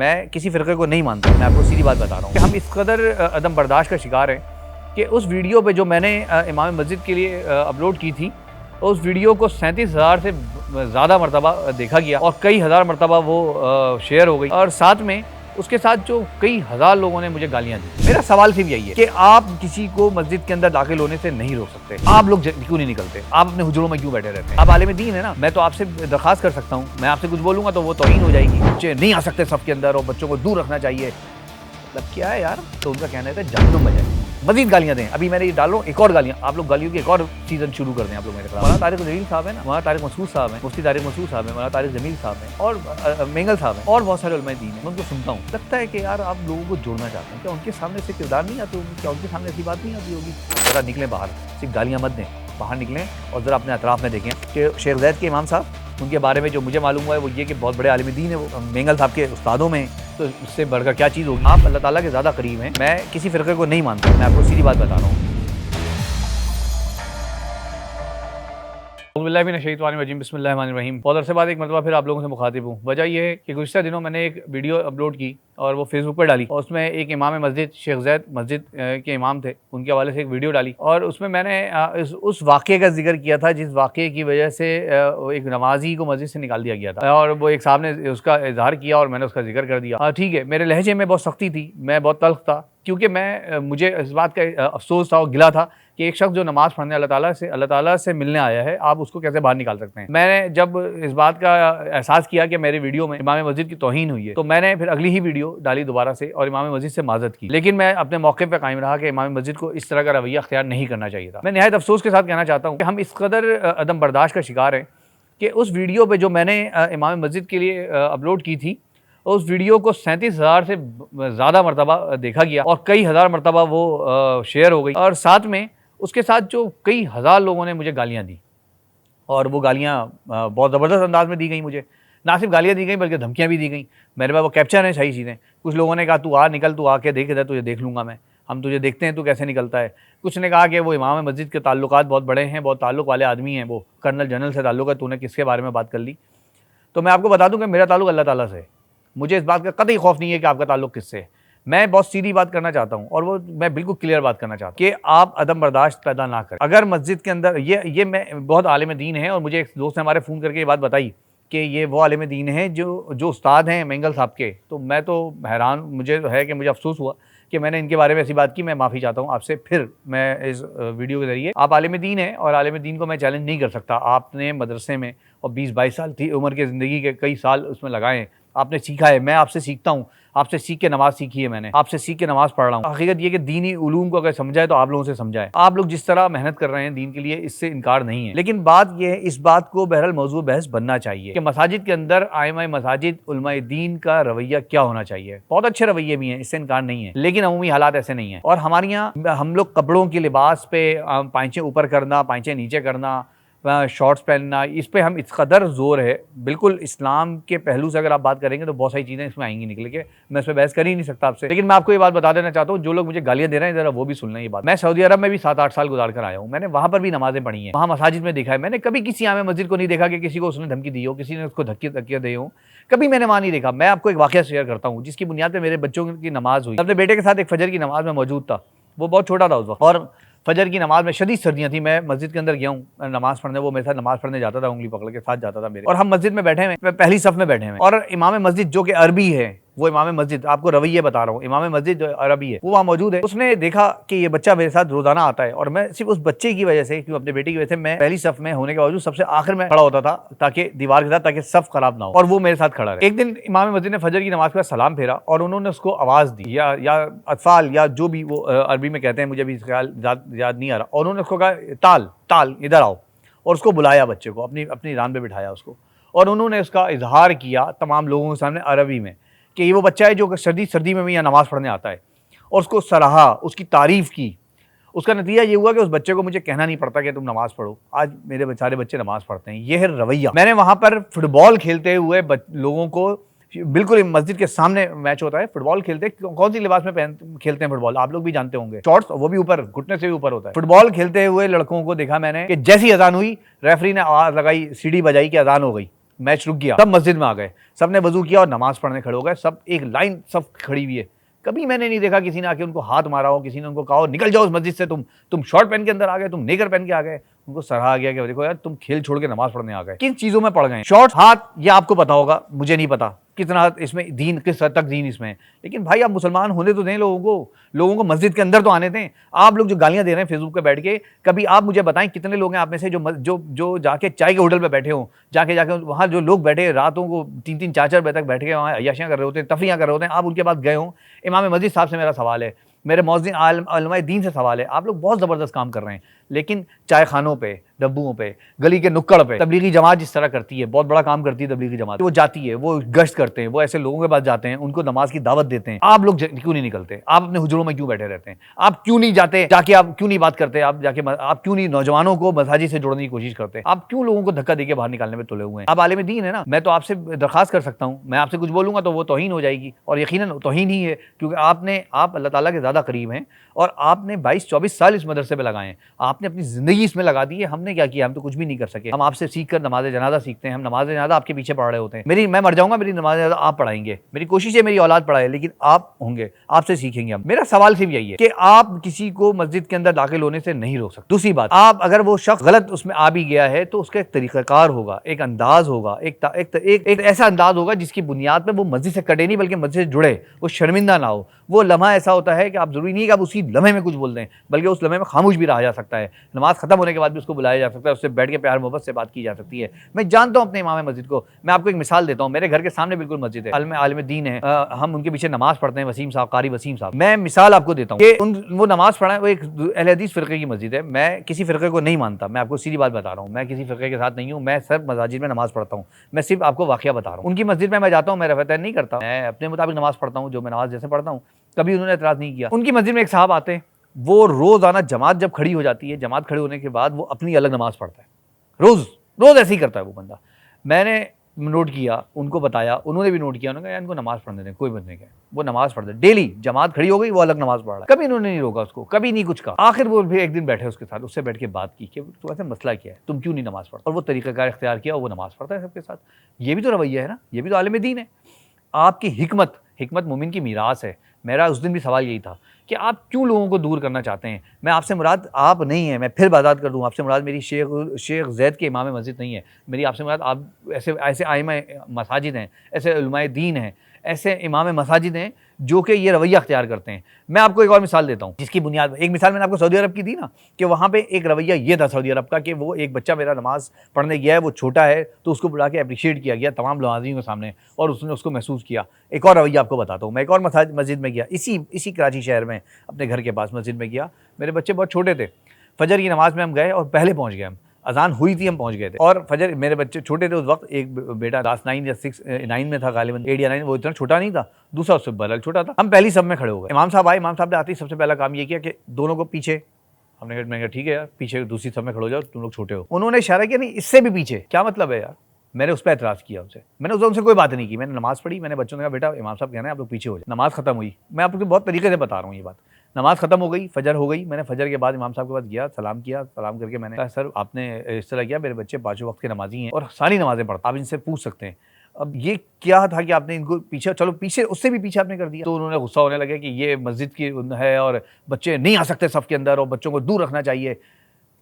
मैं किसी फ़िरक़े को नहीं मानता, मैं आपको सीधी बात बता रहा हूँ कि हम इस कदर अदम बर्दाश्त का शिकार हैं कि उस वीडियो पे जो मैंने इमाम मस्जिद के लिए अपलोड की थी, उस वीडियो को 37,000 से ज़्यादा मरतबा देखा गया और कई हज़ार मरतबा वो शेयर हो गई और साथ में उसके साथ जो कई हज़ार लोगों ने मुझे गालियाँ दी। मेरा सवाल सिर्फ यही है कि आप किसी को मस्जिद के अंदर दाखिल होने से नहीं रोक सकते। आप लोग क्यों नहीं निकलते? आप अपने हुजरों में क्यों बैठे रहते हैं? आप आलिम दीन है ना, मैं तो आपसे दरखास्त कर सकता हूँ, मैं आपसे कुछ बोलूँगा तो वो तौहीन हो जाएगी। बच्चे नहीं आ सकते सफ़ के अंदर और बच्चों को दूर रखना चाहिए, मतलब क्या है यार? तो उनका कहना है जहन्नुम में जाए, मजीद गालियाँ दें। अभी मैंने ये डाल रहा हूँ एक और गालियाँ, आप लोग गालियों की एक और सीजन शुरू कर दें आप लोग मेरे खिलाफ। मौलाना तारिक जमील साहब है ना, मौलाना तारिक मसूद साहब हैं, मुफ्ती तारिक मसूद साहब हैं, मौलाना तारिक जमील साहब हैं और मेंगल साहब हैं और बहुत सारे उलमाए दीन हैं। मैं उनको सुनता हूँ, लगता है कि यार आप लोगों को जोड़ना चाहते हैं। क्या उनके सामने से किरदार नहीं आते होगी? क्या उनके सामने ऐसी बात नहीं आती होगी? ज़रा निकलें बाहर, सिर्फ गालियाँ मत दें, बाहर निकलें और ज़रा अपने अतराफ़ में देखें कि शेख ज़ैद के इमाम साहब, उनके बारे में जो मुझे मालूम हुआ है वो ये कि बहुत बड़े आलिम दीन है, वो मेंगल साहब के उस्तादों में, तो उससे बढ़कर क्या चीज़ होगी? आप अल्लाह ताला के ज़्यादा करीब हैं। मैं किसी फ़िरक़े को नहीं मानता, मैं आपको सीधी बात बता रहा हूँ। बिस्मिल्लाहिर्रहमानिर्रहीम। बहुत अरसे बाद एक मरतबा फिर आप लोगों से मुखातिब हूँ। वजह यह है कि गुज़िश्ता दिनों मैंने एक वीडियो अपलोड की और वो फेसबुक पर डाली और उसमें एक इमाम मस्जिद शेख ज़ैद मस्जिद के इमाम थे, उनके हवाले से एक वीडियो डाली और उसमें मैंने उस वाक़े का जिक्र किया था जिस वाक़े की वजह से एक नमाजी को मस्जिद से निकाल दिया गया था और वो एक साहब ने उसका इजहार किया और मैंने उसका जिक्र कर दिया। ठीक है, मेरे लहजे में बहुत सख्ती थी, मैं बहुत तल्ख़ था क्योंकि मुझे इस बात का अफसोस था और गिला था कि एक शख्स जो नमाज़ पढ़ने अल्लाह ताला से मिलने आया है, आप उसको कैसे बाहर निकाल सकते हैं। मैंने जब इस बात का एहसास किया कि मेरी वीडियो में इमाम मस्जिद की तौहीन हुई है तो मैंने फिर अगली ही वीडियो डाली दोबारा से और इमाम मस्जिद से माज़रत की, लेकिन मैं अपने मौके पर कायम रहा कि इमाम मस्जिद को इस तरह का रवैया अख्तियार नहीं करना चाहिए था। मैं निहायत अफसोस के साथ कहना चाहता हूँ कि हम इस कदर अदम बर्दाश्त का शिकार हैं कि उस वीडियो पर जो मैंने इमाम मस्जिद के लिए अपलोड की थी, उस वीडियो को 37,000 से ज़्यादा मरतबा देखा गया और कई हज़ार मरतबा वो शेयर हो गई और साथ में उसके साथ जो कई हज़ार लोगों ने मुझे गालियाँ दी और वो गालियाँ बहुत ज़बरदस्त अंदाज में दी गई। मुझे ना सिर्फ गालियाँ दी गई बल्कि धमकियाँ भी दी गई। मेरे पास वो कैप्चर हैं सही चीज़ें। कुछ लोगों ने कहा तू आ निकल, तू आके देख इधर, तुझे देख लूँगा मैं, हम तुझे देखते हैं तू कैसे निकलता है। कुछ ने कहा कि वो इमाम मस्जिद के ताल्लुकात बहुत बड़े हैं, बहुत ताल्लुक़ वाले आदमी हैं, वो कर्नल जनरल से ताल्लुक़ है, तूने किसके बारे में बात कर ली। तो मैं आपको बता दूँ कि मेरा ताल्लुक़ अल्लाह ताला से है। मुझे इस बात का कतई खौफ नहीं है कि आपका ताल्लुक़ किससे है। मैं बहुत सीधी बात करना चाहता हूँ और वो मैं बिल्कुल क्लियर बात करना चाहता हूँ कि आप अदम बर्दाश्त पैदा ना करें। अगर मस्जिद के अंदर ये मैं बहुत आलिम दीन है और मुझे एक दोस्त ने हमारे फ़ोन करके ये बात बताई कि ये वो आलिम दीन है जो उस्ताद हैं मेंगल साहब के, तो मैं तो हैरान, मुझे है कि मुझे अफसोस हुआ कि मैंने इनके बारे में ऐसी बात की। मैं माफ़ी चाहता हूँ आपसे। फिर मैं इस वीडियो के ज़रिए, आप आलिम दीन हैं और आलिम दीन को मैं चैलेंज नहीं कर सकता। आपने मदरसे में और 20-22 साल थी उम्र की ज़िंदगी के कई साल उसमें लगाए हैं, आपने सीखा है, मैं आपसे सीखता हूँ, आपसे सीख के नमाज़ सीखी है मैंने, आपसे सीख के नमाज़ पढ़ रहा हूँ। हकीकत ये कि दीनी उलूम को अगर समझाए तो आप लोगों से समझाए। आप लोग जिस तरह मेहनत कर रहे हैं दीन के लिए, इससे इनकार नहीं है, लेकिन बात यह है, इस बात को बहरहाल मौजूद बहस बनना चाहिए कि मसाजिद के अंदर आइमाए मसाजिद उलमाए दीन का रवैया क्या होना चाहिए। बहुत अच्छे रवैये भी हैं, इससे इनकार नहीं है, लेकिन अमूमी हालात ऐसे नहीं है। और हमारे यहाँ हम लोग कपड़ों के लिबास पे पाँचें ऊपर करना, पाँचें नीचे करना, शॉर्ट्स पहनना, इस पे हम इस कदर ज़ोर है। बिल्कुल इस्लाम के पहलू से अगर आप बात करेंगे तो बहुत सारी चीज़ें इसमें आएंगी निकल के, मैं इस पर बहस कर ही नहीं सकता आपसे। लेकिन मैं आपको ये बात बता देना चाहता हूँ, जो लोग मुझे गालियाँ दे रहे हैं ज़रा वो भी सुन लें ये बात। मैं सऊदी अरब में भी 7-8 साल गुजार कर आया हूँ, मैंने वहाँ पर भी नमाज़ें पढ़ी हैं, वहाँ मसाजिद में देखा है। मैंने कभी किसी आमे मस्जिद को नहीं देखा कि किसी को उसने धमकी दी हो, किसी ने उसको धक्कियाँ दी हो, कभी मैंने वहाँ नहीं देखा। मैं आपको एक वाक़या शेयर करता हूँ जिसकी बुनियाद पर मेरे बच्चों की नमाज़ हुई। अपने बेटे के साथ एक फजर की नमाज़ में मौजूद था, वो बहुत छोटा था उस वक्त, और फजर की नमाज़ में शदीद सर्दियाँ थी। मैं मस्जिद के अंदर गया हूँ नमाज़ पढ़ने, वो मेरे साथ नमाज़ पढ़ने जाता था, उंगली पकड़ के साथ जाता था मेरे, और हम मस्जिद में बैठे हुए, पहली सफ़ में बैठे हुए, और इमाम मस्जिद जो कि अरबी है, वो इमाम मस्जिद, आपको रवैये बता रहा हूँ, इमाम मस्जिद जो अरबी है वो वहाँ मौजूद है। उसने देखा कि ये बच्चा मेरे साथ रोज़ाना आता है और मैं सिर्फ उस बच्चे की वजह से, क्यों अपने बेटे की वजह से, मैं पहली सफ़ में होने के बावजूद सबसे आखिर में खड़ा होता था ताकि दीवार के साथ, ताकि सफ़ खराब ना हो, और वो मेरे साथ खड़ा रहे। एक दिन इमाम मस्जिद ने फजर की नमाज़ का सलाम फेरा और उन्होंने उसको आवाज़ दी, या अतफाल या जो भी वो अरबी में कहते हैं, मुझे भी ख्याल याद नहीं आ रहा, और उन्होंने उसको कहा ताल ताल इधर आओ, और उसको बुलाया, बच्चे को अपनी रान पे बिठाया उसको, और उन्होंने उसका इजहार किया तमाम लोगों के सामने अरबी में कि ये वो बच्चा है जो सर्दी में भी यहाँ नमाज़ पढ़ने आता है, और उसको सराहा, उसकी तारीफ़ की। उसका नतीजा ये हुआ कि उस बच्चे को मुझे कहना नहीं पड़ता कि तुम नमाज़ पढ़ो, आज मेरे सारे बच्चे नमाज़ पढ़ते हैं। ये है रवैया। मैंने वहाँ पर फुटबॉल खेलते हुए लोगों को, बिल्कुल मस्जिद के सामने मैच होता है, फुटबॉल खेलते, कौन सी लिबास में खेलते हैं फुटबॉल, आप लोग भी जानते होंगे, शॉर्ट्स, वो भी ऊपर घुटने से भी ऊपर होता है। फुटबॉल खेलते हुए लड़कों को देखा मैंने कि जैसी अजान हुई, रेफरी ने आवाज़ लगाई, सीढ़ी बजाई कि अजान हो गई, मैच रुक गया, सब मस्जिद में आ गए, सब ने वजू किया और नमाज पढ़ने खड़े हो गए, सब एक लाइन सब खड़ी हुई है। कभी मैंने नहीं देखा किसी ने आके उनको हाथ मारा हो, किसी ने उनको कहा हो निकल जाओ उस मस्जिद से, तुम शॉर्ट पहन के अंदर आ गए, तुम नेकर पहन के आ गए। उनको सराहा गया कि देखो यार तुम खेल छोड़ के नमाज पढ़ने आ गए। किन चीजों में पड़ गए? शॉर्ट हाथ, ये आपको पता होगा, मुझे नहीं पता कितना इसमें दीन, किस हद तक दीन इसमें है। लेकिन भाई आप मुसलमान होने तो दें लोगों को मस्जिद के अंदर तो आने दें। आप लोग जो गालियां दे रहे हैं फेसबुक पे बैठ के, कभी आप मुझे बताएं कितने लोग हैं आप में से जो जाके चाय के होटल पे बैठे हो, जाके वहाँ जो लोग बैठे रातों को 3-3 4-4 बजे तक बैठ के वहाँ अय्याशियां कर रहे होते हैं, तफरियां कर रहे होते हैं, आप उनके पास गए हो। इमाम मस्जिद साहब से मेरा सवाल है, मेरे मौज़िन उलमाए दीन से सवाल है, आप लोग बहुत ज़बरदस्त काम कर रहे हैं, लेकिन चाय खानों पे, डब्बुओं पे, गली के नुक्कड़ पे तबलीगी जमात जिस तरह करती है, बहुत बड़ा काम करती है तबलीगी जमात, वो जाती है, वो गश्त करते हैं, वो ऐसे लोगों के पास जाते हैं, उनको नमाज की दावत देते हैं। आप लोग क्यों नहीं निकलते? आप अपने हुजरों में क्यों बैठे रहते हैं? आप क्यों नहीं जाते जाके, आप क्यों नहीं बात करते? आप क्यों नहीं नौजवानों को मसाजिद से जोड़ने की कोशिश करते? आप क्यों लोगों को धक्का देके बाहर निकालने में तुले हुए हैं? आप आलिम दीन है ना, मैं तो आपसे दरखास्त कर सकता हूँ, मैं आपसे कुछ बोलूंगा तो वो तौहीन हो जाएगी, और यकीनन तौहीन ही है, क्योंकि आप अल्लाह ताला के ज़्यादा करीब हैं और आपने 22-24 साल इस मदरसे में लगाए हैं, आपने अपनी ज़िंदगी इसमें लगा दी है। हमने क्या किया? हम तो कुछ भी नहीं कर सके। हम आपसे सीख कर नमाज जनाजा सीखते हैं, हम नमाज जनाजा आपके पीछे पढ़ रहे होते हैं। मैं मर जाऊंगा, मेरी नमाज जनाजा आप पढ़ाएंगे, मेरी कोशिश है मेरी औलाद पढ़ाए, लेकिन आप होंगे, आपसे सीखेंगे हम। मेरा सवाल सिर्फ यही है कि आप किसी को मस्जिद के अंदर दाखिल होने से नहीं रोक सकते। दूसरी बात, आप अगर वो शख्स गलत उसमें आ भी गया है तो उसका एक तरीक़ाकार होगा, एक अंदाज होगा, एक ऐसा अंदाज होगा जिसकी बुनियाद पर वो मस्जिद से कटे नहीं बल्कि मस्जिद से जुड़े, वो शर्मिंदा ना हो। वो लम्हा ऐसा होता है कि आप जरूरी नहीं कि आप उसी लम्हे में कुछ बोल दें, बल्कि उस लम्हे में खामोश भी रहा जा सकता है, नमाज खत्म होने के बाद भी उसको बुलाया जा सकता है, उससे बैठ के प्यार मोहब्बत से बात की जा सकती है। मैं जानता हूँ अपने इमाम मस्जिद को, मैं आपको एक मिसाल देता हूँ, मेरे घर के सामने बिल्कुल मस्जिद है, आलिम दीन है, हम उनके पीछे नमाज पढ़ते हैं, वसीम साहब, कारी वसीम साहब। मैं मिसाल आपको देता हूँ कि वो नमाज पढ़ा है, वो एक अहले हदीस फ़िरक़े की मस्जिद है। मैं किसी फ़िरक़े को नहीं मानता, मैं आपको सीधी बात बता रहा हूँ, मैं किसी फ़िरक़े के साथ नहीं हूँ, मैं सिर्फ मसाजिद में नमाज पढ़ता हूँ, मैं सिर्फ आपको वाक़या बता रहा हूँ। उनकी मस्जिद में मैं जाता हूँ, मैं रफ़तैन नहीं करता, मैं अपने मुताबिक नमाज पढ़ता हूँ, जो मैं नमाज जैसे पढ़ता हूँ, कभी उन्होंने एतराज़ नहीं किया। उनकी मस्जिद में एक साहब आते हैं, वो रोज़ाना जमात जब खड़ी हो जाती है, जमात खड़ी होने के बाद वो अपनी अलग नमाज पढ़ता है, रोज़ ऐसे ही करता है वो बंदा। मैंने नोट किया, उनको बताया, उन्होंने भी नोट किया, उन्होंने कहा इनको नमाज पढ़ने दें, कोई बंदे के, वो नमाज पढ़ते डेली, जमात खड़ी हो गई वो अलग नमाज पढ़ रहा है। कभी उन्होंने नहीं रोका उसको, कभी नहीं कुछ कहा। आखिर वो फिर एक दिन बैठे उसके साथ, उससे बैठ के बात की कि तो ऐसा मसला क्या है, तुम क्यों नहीं नमाज पढ़ते? और वो तरीक़ाकार इख्तियार किया और वो नमाज पढ़ता है सबके साथ। ये भी तो रवैया है ना, ये भी तो आलिम दीन है। आपकी हिकमत मोमिन की मीरास है। मेरा उस दिन भी सवाल यही था कि आप क्यों लोगों को दूर करना चाहते हैं? मैं आपसे मुराद आप नहीं है, मैं फिर बात कर दूँ, आपसे मुराद मेरी शेख ज़ैद के इमाम मस्जिद नहीं है, मेरी आपसे मुराद आप ऐसे आइमा मसाजिद हैं, ऐसे उलमाए दीन हैं, ऐसे इमाम मसाजिद हैं जो कि ये रवैया अख्तियार करते हैं। मैं आपको एक और मिसाल देता हूँ जिसकी बुनियाद, एक मिसाल मैंने आपको सऊदी अरब की दी ना, कि वहाँ पे एक रवैया ये था सऊदी अरब का कि वो एक बच्चा मेरा नमाज पढ़ने गया है, वो छोटा है, तो उसको बुला के अप्रिशिएट किया गया तमाम नमाज़ियों के सामने, और उसने उसको महसूस किया। एक और रवैया आपको बताता हूँ, मैं एक और मस्जिद में गया, इसी कराची शहर में, अपने घर के पास मस्जिद में गया। मेरे बच्चे बहुत छोटे थे, फजर की नमाज़ में हम गए और पहले पहुँच गए, हम अजान हुई थी, हम पहुंच गए थे, और फजर, मेरे बच्चे छोटे थे उस वक्त, एक बेटा क्लास 9 या 9 में था, गालिबन 8 या 9, वो इतना छोटा नहीं था, दूसरा उससे बलग छोटा था। हम पहली सब में खड़े हो गए, इमाम साहब आए, इमाम साहब ने आते ही सबसे पहला काम ये किया कि दोनों को पीछे, मैंने कहा ठीक है यार, पीछे दूसरी सब में खड़े हो जाओ, तुम लोग छोटे हो। उन्होंने इशारा किया नहीं इससे भी पीछे, क्या मतलब है यार? मैंने उस पर एतराज़ किया, मैंने उनसे कोई बात नहीं की, मैंने नमाज़ पढ़ी, मैंने बच्चों ने कहा बेटा इमाम साहब कहना है आप लोग पीछे हो जाए। नमाज़ खत्म हुई, मैं आपको बहुत तरीके से बता रहा हूँ ये बात। नमाज़ खत्म हो गई, फजर हो गई, मैंने फजर के बाद इमाम साहब के पास गया, सलाम किया, सलाम करके मैंने कहा सर आपने इस तरह किया, मेरे बच्चे 5 वक्त के नमाजी हैं और सारी नमाज़ें पढ़ते, आप इनसे पूछ सकते हैं। अब ये क्या था कि आपने इनको पीछे, चलो पीछे, उससे भी पीछे आपने कर दिया। तो उन्होंने गुस्सा होने लगा कि ये मस्जिद की है और बच्चे नहीं आ सकते सफ़ के अंदर और बच्चों को दूर रखना चाहिए।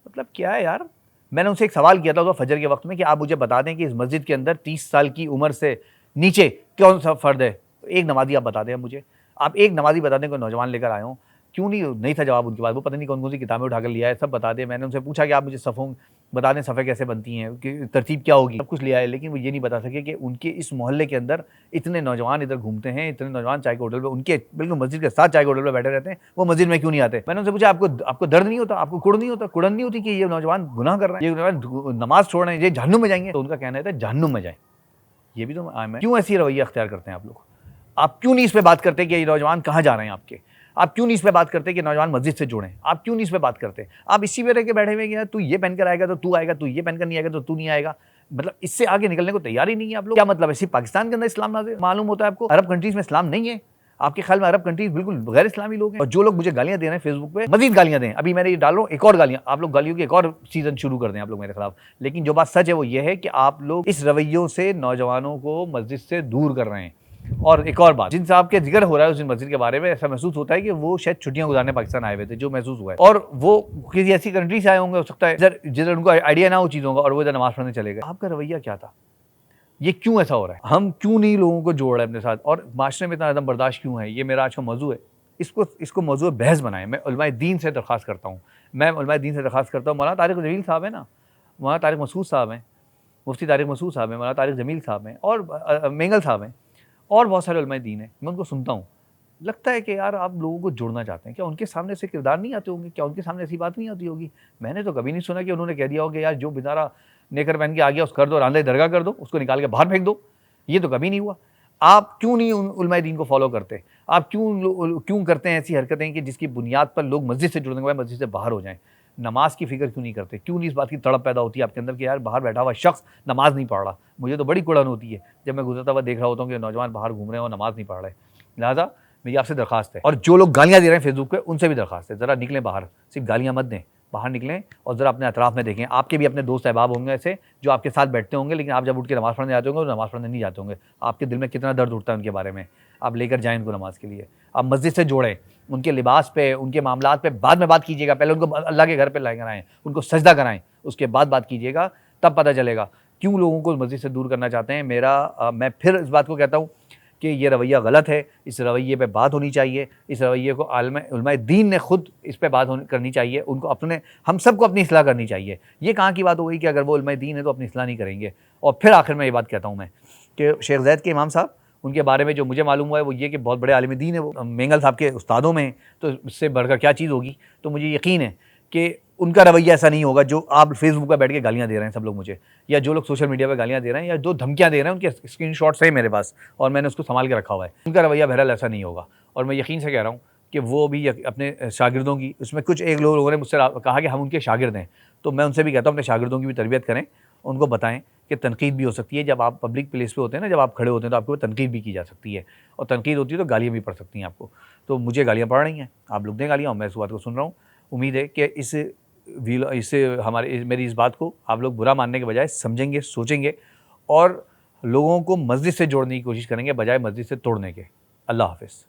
मतलब क्या है यार? मैंने उनसे एक सवाल किया था फजर के वक्त में कि आप मुझे बता दें कि इस मस्जिद के अंदर 30 साल की उम्र से नीचे कौन सा फ़र्द है? एक नमाजी आप बता दें मुझे, आप एक नमाजी बता दें, कोई नौजवान लेकर आए हों। क्यों नहीं था जवाब उनके पास, वो पता नहीं कौन कौन सी किताबें उठाकर लिया है, सब बता दें। मैंने उनसे पूछा कि आप मुझे सफ़ों बता दें, सफ़े कैसे बनती हैं, कि तरतीब क्या होगी, सब कुछ लिया है, लेकिन वो ये नहीं बता सके कि उनके इस मोहल्ले के अंदर इतने नौजवान इधर घूमते हैं, इतने नौजवान चाय के होटल पे, उनके बिल्कुल मस्जिद के साथ चाय के होटल पे बैठे रहते हैं, वो मस्जिद में क्यों नहीं आते? मैंने उनसे पूछा आपको दर्द नहीं होता, आपको कुड़न नहीं होती कि ये नौजवान गुनाह कर रहे हैं, ये नौजवान नमाज छोड़ रहे हैं, ये जहन्नुम में जाएंगे? तो उनका कहना था जहन्नुम में जाए। ये भी तो क्यों ऐसी रवैया अख्तियार करते हैं आप लोग? आप क्यों नहीं इस पर बात करते कि ये नौजवान कहाँ जा रहे हैं आपके? आप क्यों नहीं इस पे बात करते कि नौजवान मस्जिद से जुड़ें? आप क्यों नहीं इस पे बात करते? आप इसी में रह के बैठे हुए कि तू ये पहनकर आएगा तो तू आएगा, तू ये पहनकर नहीं आएगा तो तू नहीं आएगा। मतलब इससे आगे निकलने को तैयार ही नहीं है आप लोग। क्या मतलब है? सिर्फ पाकिस्तान के अंदर इस्लाम नाज़िल मालूम होता है आपको? अरब कंट्रीज में इस्लाम नहीं है? आपके ख्याल में अरब कंट्रीज बिल्कुल गैर इस्लामी लोग हैं? और जो लोग मुझे गालियां दे रहे हैं फेसबुक पे, मजीद गालियां दें। अभी मैंने ये डाल रहा हूँ एक और गालियां, आप लोग गालियों की एक और सीजन शुरू कर दें आप लोग मेरे खिलाफ। लेकिन जो बात सच है वो ये है कि आप लोग इस रवैयों से नौजवानों को मस्जिद से दूर कर रहे हैं। और एक और बात, जिन साहब के जिक्र हो रहा है उस मस्जिद के बारे में, ऐसा महसूस होता है कि वो शायद छुट्टियां गुजारने पाकिस्तान आए हुए थे, जो महसूस हुआ है। और वो किसी ऐसी कंट्री से आए होंगे, हो सकता है जिधर उनको आइडिया ना हो चीज़ों का, और वो इधर नमाज पढ़ने चले गए। आपका रवैया क्या था? ये क्यों ऐसा हो रहा है? हम क्यों नहीं लोगों को जोड़ रहे हैं अपने साथ? और माशरे में इतना अदम बर्दाश्त क्यों है? ये मेरा आज का मौजू है। इसको मौजू बहस बनाएं। मैं उलमाए दीन से दरख्वास्त करता हूँ, मौलाना तारिक जमील साहब है ना, मौलाना तारिक मसूद साहब हैं, मुफ्ती तारिक मसूद साहब हैं, मौलाना तारिक जमील साहब हैं, और मेंगल साहब हैं, और बहुत सारे उलमाए दीन हैं। मैं उनको सुनता हूँ, लगता है कि यार आप लोगों को जोड़ना चाहते हैं। क्या उनके सामने से किरदार नहीं आते होंगे? क्या उनके सामने ऐसी बात नहीं आती होगी? मैंने तो कभी नहीं सुना कि उन्होंने कह दिया हो कि यार जो बेचारा नेकर पहन के आ गया उस कर दो, रांधे दरगाह कर दो, उसको निकाल के बाहर फेंक दो। ये तो कभी नहीं हुआ। आप क्यों नहीं उन उलमाए दीन को फॉलो करते? आप क्यों करते हैं ऐसी हरकतें कि जिसकी बुनियाद पर लोग मस्जिद से जुड़ने के बाद मस्जिद से बाहर हो जाएं? नमाज की फिक्र क्यों नहीं करते? क्यों नहीं इस बात की तड़प पैदा होती है आपके अंदर कि यार बाहर बैठा हुआ शख्स नमाज नहीं पढ़ रहा? मुझे तो बड़ी कुड़न होती है जब मैं गुजरता हुआ देख रहा होता हूँ कि नौजवान बाहर घूम रहे हैं और नमाज नहीं पढ़ रहे। लिहाजा मेरी आपसे दरखास्त है, और जो लोग गालियाँ दे रहे हैं फेसबुक पे उनसे भी दरखास्त है, ज़रा निकलें बाहर, सिर्फ गालियाँ मत दें, बाहर निकलें और ज़रा अपने अतराफ़ में देखें। आपके भी अपने दोस्त अहबाब होंगे ऐसे जो आपके साथ बैठते होंगे, लेकिन आप जब उठ के नमाज़ पढ़ने जाते होंगे तो नमाज़ पढ़ने नहीं जाते होंगे। आपके दिल में कितना दर्द उठता है उनके बारे में। आप लेकर जाएँ उनको नमाज़ के लिए, आप मस्जिद से जोड़ें, उनके लिबास पे, उनके मामलात पे बाद में बात कीजिएगा। पहले उनको अल्लाह के घर पे लेकर आएँ, उनको सजदा कराएँ, उसके बाद बात कीजिएगा, तब पता चलेगा क्यों लोगों को मस्जिद से दूर करना चाहते हैं। मैं फिर इस बात को कहता हूँ कि ये रवैया गलत है। इस रवैये पे बात होनी चाहिए। इस रवैये को उलमाए दीन ने खुद इस पे बात करनी चाहिए। उनको हम सबको अपनी इस्लाह करनी चाहिए। ये कहाँ की बात हो गई कि अगर वो उलमाए दीन है तो अपनी इस्लाह नहीं करेंगे। और फिर आखिर में ये बात कहता हूँ मैं कि शेख ज़ैद के इमाम साहब, उनके बारे में जो मुझे मालूम हुआ है वो ये कि बहुत बड़े आलिम दीन है वो, मेंगल साहब के उस्तादों में, तो इससे बढ़कर क्या चीज़ होगी। तो मुझे यकीन है कि उनका रवैया ऐसा नहीं होगा जो आप फेसबुक पर बैठ के गालियाँ दे रहे हैं सब लोग मुझे, या जो लोग सोशल मीडिया पर गालियाँ दे रहे हैं, या जो धमकियाँ दे रहे हैं, उनके स्क्रीनशॉट्स है मेरे पास और मैंने उसको संभाल के रखा हुआ है। उनका रवैया बहरहाल ऐसा नहीं होगा। और मैं यकीन से कह रहा हूँ कि वो भी अपने शागिर्दों की, उसमें कुछ एक लोगों ने मुझसे कहा कि हम उनके शागिर्द हैं, तो मैं उनसे भी कहता हूँ अपने शागिर्दों की भी तरबियत करें, उनको बताएं कि तनकीद भी हो सकती है। जब आप पब्लिक प्लेस पे होते हैं ना, जब आप खड़े होते हैं तो आपको तनकीद भी की जा सकती है, और तनकीद होती है तो गालियाँ भी पड़ सकती हैं आपको। तो मुझे गालियाँ पड़ रही हैं, आप लोग दें गालियाँ, और मैं इस बात को सुन रहा हूँ। उम्मीद है कि मेरी इस बात को आप लोग बुरा मानने के बजाय समझेंगे, सोचेंगे, और लोगों को मस्जिद से जोड़ने की कोशिश करेंगे बजाय मस्जिद से तोड़ने के। अल्लाह हाफ़िज़।